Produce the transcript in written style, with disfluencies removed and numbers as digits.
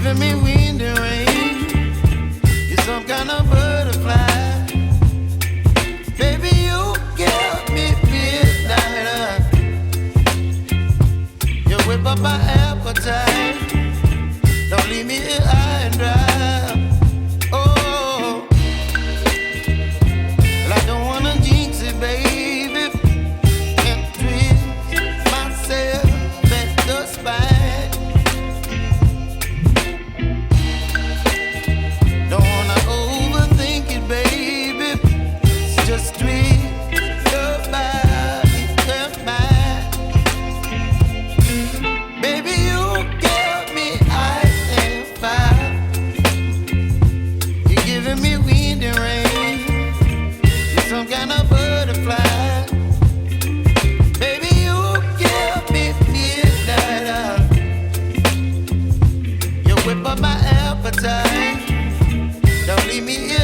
giving me wind and rain. You're some kind of butterfly. Baby, you give me midnight. You whip up my appetite. Don't leave me here high and dry. Oh, well, I don't wanna jinx it, baby. Can't twist myself at the spine. Don't wanna overthink it, baby. It's just twist your body and mine. Baby, you give me ice and fire. You're giving me wind and rain. You're some kind of butterfly. Baby, you give me midnight. You whip up my appetite. Don't leave me